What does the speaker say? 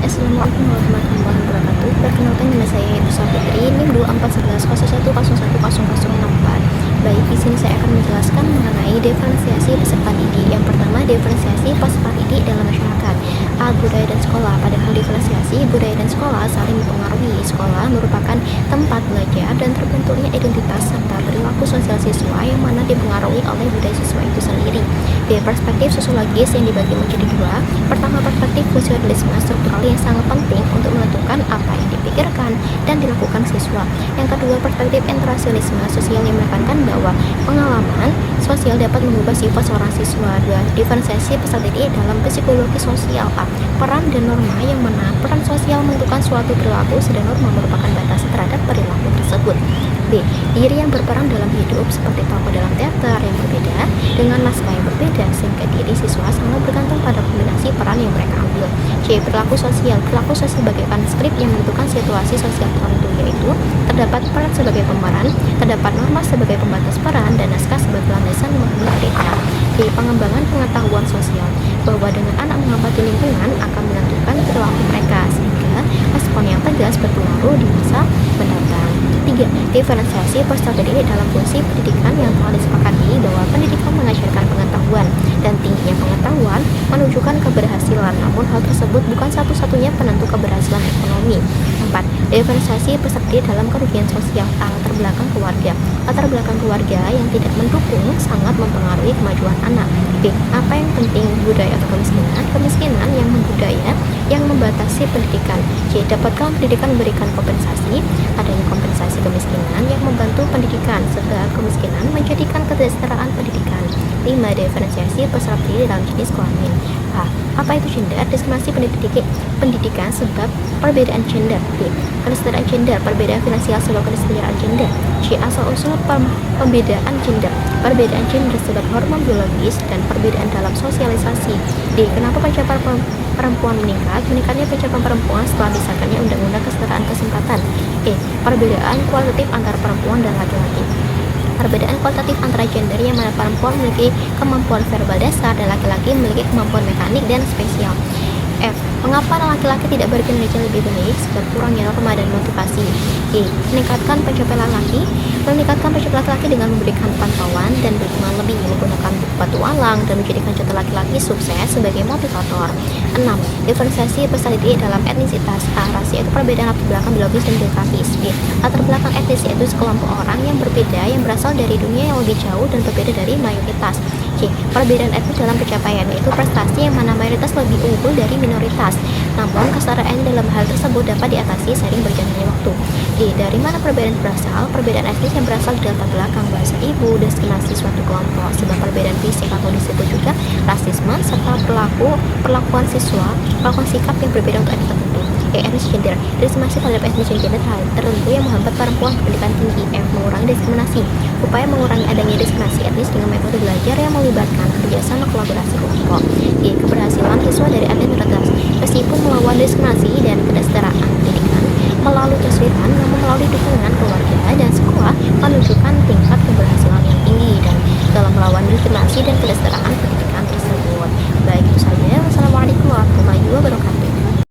Assalamualaikum warahmatullahi wabarakatuh. Perkenalkan nama saya Ibu Safitri, NIM 241101100064. Baik, di sini saya akan menjelaskan mengenai diferensiasi peserta didik. Yang pertama, diferensiasi peserta didik dalam masyarakat. A. Budaya dan sekolah. Padahal diferensiasi budaya dan sekolah saling mempengaruhi. Sekolah merupakan tempat belajar dan terbentuknya identitas serta perilaku sosial siswa yang mana dipengaruhi oleh budaya siswa itu sendiri. B. Perspektif sosiologis yang dibagi menjadi dua. Pertama, perspektif fungsionalisme struktural yang sangat penting untuk menentukan apa yang dipikirkan dan dilakukan siswa. Yang kedua, perspektif interasionisme sosial yang menekankan bahwa pengalaman sosial dapat mengubah sifat seorang siswa. Dua, diferensiasi peserta didik dalam psikologi sosial. A. Peran dan norma yang mana peran sosial menentukan suatu perilaku sedang norma merupakan batas terhadap perilaku tersebut. B. Diri yang berperan dalam hidup seperti tokoh dalam teater yang berbeda dengan naskah yang berbeda sehingga diri siswa sangat bergantung pada kombinasi peran yang mereka ambil. C. Perilaku sosial. Perilaku sosial bagaikan skrip yang menentukan situasi sosial tertentu, yaitu terdapat peran sebagai pemeran, terdapat norma sebagai pembatas peran, dan naskah sebagai landasan memahami cerita. D. Pengembangan pengetahuan sosial, bahwa dengan anak mengamati lingkungan akan menentukan perilaku mereka sehingga respon yang tegas berpengaruh di masa mendatang. 3. Diferensiasi peserta didik dalam fungsi pendidikan yang telah disepakati bahwa pendidikan mengajarkan pengetahuan dan tingginya pengetahuan menunjukkan keberhasilan, namun hal tersebut bukan satu-satunya penentu keberhasilan ekonomi. 4. Diferensiasi peserta didik dalam kerugian sosial. A. Latar belakang keluarga. Latar belakang keluarga yang tidak mendukung sangat mempengaruhi kemajuan anak. B. Apa yang penting, budaya atau kemiskinan? Kemiskinan yang membudaya yang membatasi pendidikan. C. Dapatkah pendidikan memberikan kompensasi? Adanya kompensasi kemiskinan yang membantu pendidikan, sebab kemiskinan menjadikan kesejahteraan pendidikan. 5. Diferensiasi peserta didik dalam jenis kelamin. A. Apa itu gender? Diskriminasi pendidikan sebab perbedaan gender. B. Keniscayaan gender, perbedaan finansial sebab keniscayaan gender. C. Asal-usul pembedaan gender, perbedaan gender sebab hormon biologis dan perbedaan dalam sosialisasi. D. Kenapa pencapaian perempuan meningkat? Meningkatnya pencapaian perempuan setelah disahkannya Undang-Undang Kesetaraan Kesempatan. E. Perbedaan kualitatif antara perempuan dan laki-laki. Perbedaan kualitatif antara gender yang mana perempuan memiliki kemampuan verbal dasar dan laki-laki memiliki kemampuan mekanik dan spesial. F. Mengapa laki-laki tidak berkinerja lebih baik sebab kurangnya norma dan motivasi. E. Meningkatkan pencapaian laki-laki dengan memberikan pantauan dan dukungan lebih, menggunakan buku petualang dan menjadikan contoh laki-laki sukses sebagai motivator. 6. Diferensiasi peserta didik dalam etnisitas. A. Ras yaitu perbedaan latar belakang biologis dan geografis. B. Latar belakang etnis yaitu sekelompok orang yang berbeda yang berasal dari dunia yang lebih jauh dan berbeda dari mayoritas. C. Perbedaan etnis dalam pencapaian yaitu prestasi yang mana mayoritas lebih unggul dari minoritas. Namun kesetaraan dalam hal tersebut dapat diatasi seiring berjalannya waktu. D. Dari mana perbedaan berasal? Perbedaan etnis yang berasal dari latar belakang bahasa ibu, diskriminasi suatu kelompok, sebab perbedaan fisik atau disebut juga rasisme serta perlakuan sikap yang berbeda untuk etnis tertentu. E. Etnis gender, diskriminasi terhadap etnis dan gender tertentu yang menghambat perempuan ke pendidikan tinggi. F. Mengurangi diskriminasi, upaya mengurangi adanya diskriminasi etnis dengan metode belajar yang melibatkan kerjasama kolaborasi kelompok. G. Keberhasilan siswa dari etnis tertentu meskipun melawan diskriminasi dan kesetaraan pendidikan melalui kesulitan